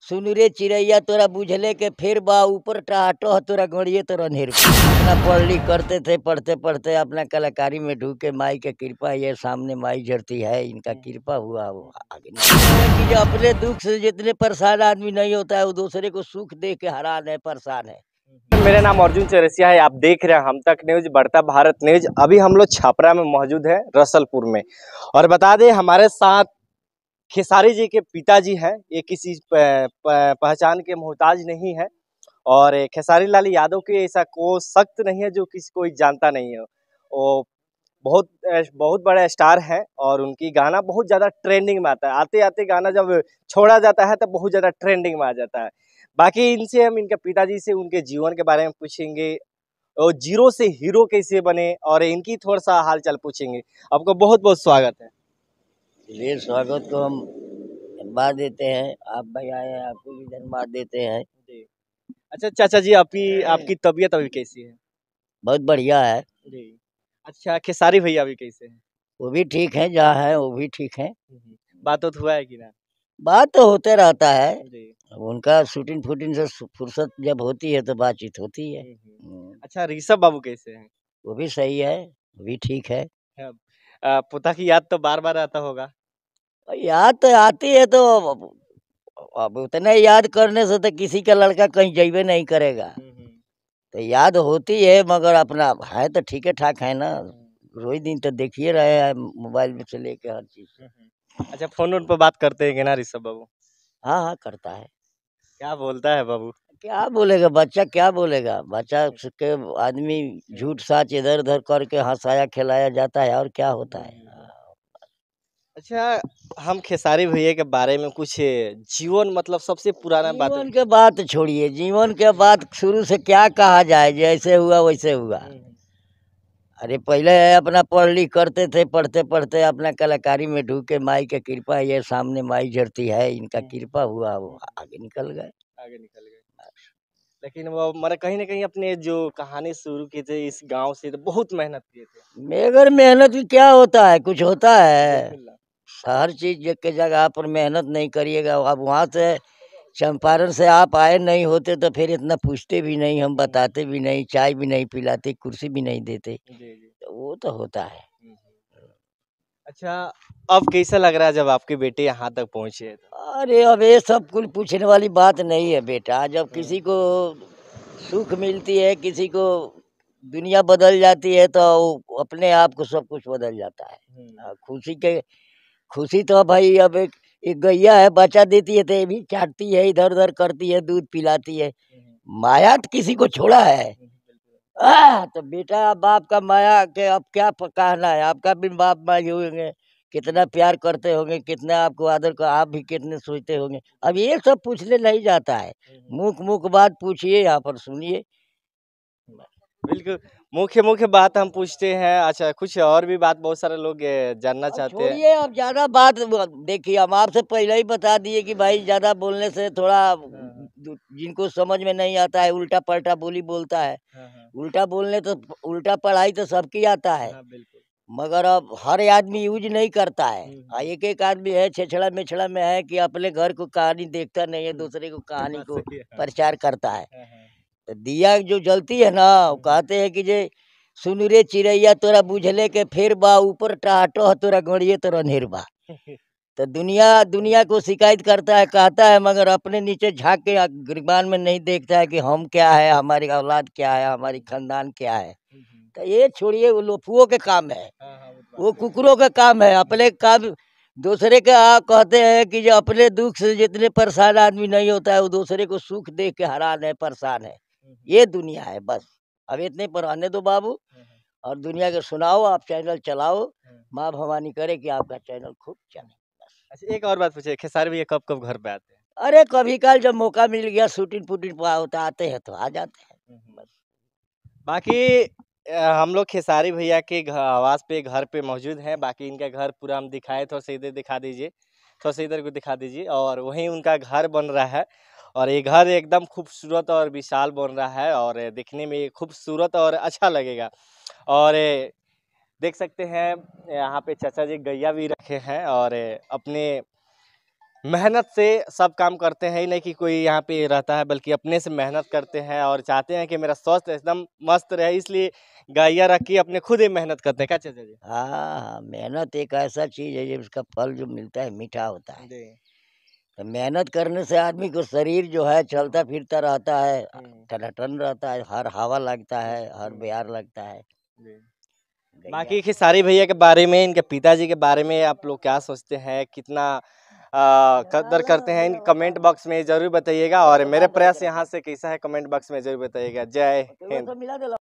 सुन रे चिड़ैया तोरा बुझले के फिर बा ऊपर टह तोरा गड़िए तोरा नेर अपना पढ़ लिख करते थे, पढ़ते पढ़ते अपना कलाकारी में ढूके माई के कृपा ये सामने माई झरती है, इनका कृपा हुआ वो आगे कि जो अपने दुख से जितने परेशान आदमी नहीं होता है वो दूसरे को सुख दे के हैरान है, परेशान है। मेरा नाम अर्जुन चौरसिया है, आप देख रहे हैं हम तक न्यूज, बढ़ता भारत न्यूज। अभी हम लोग छपरा में मौजूद है, रसलपुर में। और बता दें हमारे साथ खेसारी जी के पिताजी हैं। ये किसी पहचान के मोहताज नहीं है और खेसारी लाल यादव के ऐसा कोई सख्त नहीं है जो किसी कोई जानता नहीं है। वो बहुत बहुत बड़ा स्टार है और उनकी गाना बहुत ज़्यादा ट्रेंडिंग में आता है। आते आते गाना जब छोड़ा जाता है तो बहुत ज़्यादा ट्रेंडिंग में आ जाता है। बाकी इनसे हम इनके पिताजी से उनके जीवन के बारे में पूछेंगे और जीरो से हीरो कैसे बने और इनकी थोड़ा सा हालचाल पूछेंगे। आपको बहुत बहुत स्वागत है। ये स्वागत को हम धन्यवाद देते हैं, आप भाई आए हैं आपको भी धन्यवाद देते हैं। अच्छा चाचा जी, आपकी तबीयत अभी कैसी है? बहुत बढ़िया है जी। अच्छा खेसारी भैया अभी कैसे हैं? वो भी ठीक है, जहाँ है वो भी ठीक है। बात तो हुआ है कि ना? बात तो होते रहता है, जी। अब उनका शूटिंग फूटिंग से फुर्सत जब होती है तो बातचीत होती है। अच्छा ऋषभ बाबू कैसे हैं? वो भी सही है, वो भी ठीक है। पोता की याद तो बार बार आता होगा। याद तो आती है तो अब उतना याद करने से तो किसी का लड़का कहीं जाइबे नहीं करेगा, तो याद होती है मगर अपना है तो ठीक है ठाक है ना। रोज दिन तो देखिए रहे हैं मोबाइल में से लेके हर चीज। अच्छा फोन उन पर बात करते हैं कि ना ऋषभ बाबू? हाँ हाँ करता है। क्या बोलता है बाबू? क्या बोलेगा बच्चा, क्या बोलेगा बच्चा के आदमी झूठ साच इधर उधर करके हंसाया खिलाया जाता है और क्या होता है। अच्छा हम खेसारी भैया के बारे में कुछ जीवन मतलब सबसे पुराना बात। जीवन के बात छोड़िए, जीवन के बात शुरू से क्या कहा जाए, जैसे हुआ वैसे हुआ। अरे पहले अपना पढ़ लिख करते थे, पढ़ते पढ़ते अपना कलाकारी में ढूके माई के कृपा ये सामने माई झरती है, इनका कृपा हुआ वो आगे निकल गए। लेकिन वो मैंने कहीं ना कहीं अपने जो कहानी शुरू की थी इस गांव से तो बहुत मेहनत किए थे। मगर मेहनत भी क्या होता है, कुछ होता है। हर चीज के जगह पर मेहनत नहीं करिएगा। अब वहाँ से चंपारण से आप आए नहीं होते तो फिर इतना पूछते भी नहीं, हम बताते भी नहीं, चाय भी नहीं पिलाते, कुर्सी भी नहीं देते, तो वो तो होता है। अच्छा अब कैसा लग रहा है जब आपके बेटे यहाँ तक पहुँचे हैं तो? अरे अब ये सब कुछ पूछने वाली बात नहीं है बेटा। जब किसी को सुख मिलती है, किसी को दुनिया बदल जाती है तो अपने आप को सब कुछ बदल जाता है। खुशी तो भाई अब एक गैया है, बच्चा देती है तो ये भी चाटती है, इधर उधर करती है, दूध पिलाती है। माया तो किसी को छोड़ा है। तो बेटा बाप का माया के अब क्या कहना है, आपका भी बाप माँ ही होंगे, कितना प्यार करते होंगे, कितना आपको आदर का, आप भी कितने सोचते होंगे। अब ये सब पूछने नहीं जाता है, मुख मुख बात पूछिए, यहाँ पर सुनिए। बिल्कुल मुख्य मुख्य बात हम पूछते हैं। अच्छा कुछ और भी बात बहुत सारे लोग जानना अब चाहते हैं। छोड़िए, अब ज्यादा बात देखिए, हम आपसे पहले ही बता दिए कि भाई ज्यादा बोलने से थोड़ा जिनको समझ में नहीं आता है उल्टा पलटा बोली बोलता है। उल्टा बोलने तो उल्टा पढ़ाई तो सबकी आता है, मगर अब हर आदमी यूज नहीं करता है। एक एक आदमी है छेछड़ा मेछड़ा में है कि अपने घर को कहानी देखता नहीं है, दूसरे को कहानी को प्रचार करता है। तो दिया जो जलती है ना, वो कहते हैं कि जे सुन रे चिड़ैया तोरा बुझले के फिर बा ऊपर टह तोरा गड़िए तोरा नेर बा। तो दुनिया दुनिया को शिकायत करता है, कहता है, मगर अपने नीचे झांक के गिरबान में नहीं देखता है कि हम क्या है, हमारी औलाद क्या है, हमारी खानदान क्या है। तो ये छोड़िए, वो लोफुओं के काम है, वो कुकुरों का काम है। अपने काम दूसरे के कहते हैं कि जो अपने दुख से जितने परेशान आदमी नहीं होता है वो दूसरे को सुख देख के हैरान है, परेशान है। ये दुनिया है बस। अब इतने पर रहने दो बाबू, और दुनिया के सुनाओ, आप चैनल चलाओ, माँ भवानी करे कि आपका चैनल खूब चले। अच्छा एक और बात पूछे, खेसारी भैया कब कब घर पे आते हैं? अरे कभी काल जब मौका मिल गया, शूटिंग फूटिंग होता आते हैं तो आ जाते हैं बस। बाकी हम लोग खेसारी भैया के आवास पे घर पे मौजूद हैं। बाकी इनका घर पूरा हम दिखाए, थोड़ा सा इधर दिखा दीजिए, थोड़ा सा इधर को दिखा दीजिए। और वहीं उनका घर बन रहा है और ये घर एकदम खूबसूरत और विशाल बन रहा है और दिखने में खूबसूरत और अच्छा लगेगा। और देख सकते हैं यहाँ पे चाचा जी गैया भी रखे हैं और अपने मेहनत से सब काम करते हैं, ही नहीं कि कोई यहाँ पे रहता है, बल्कि अपने से मेहनत करते हैं और चाहते हैं कि मेरा स्वास्थ्य एकदम मस्त रहे, इसलिए गैया रख के अपने खुद ही मेहनत करते हैं। क्या चाचा जी? हाँ हाँ, मेहनत एक ऐसा चीज है जब उसका फल जो मिलता है मीठा होता है। जी। तो मेहनत करने से आदमी को शरीर जो है चलता फिरता रहता है, हम्म, टनाटन रहता है, हर हवा लगता है, हर ब्यार लगता है। जी। गैया बाकी खेसारी भैया के बारे में, इनके पिताजी के बारे में आप लोग क्या सोचते हैं, कितना कदर करते हैं, इन कमेंट बॉक्स में जरूर बताइएगा। और मेरे प्रयास यहाँ से कैसा है कमेंट बॉक्स में जरूर बताइएगा। जय तो वो हिंद। सब मिला दे।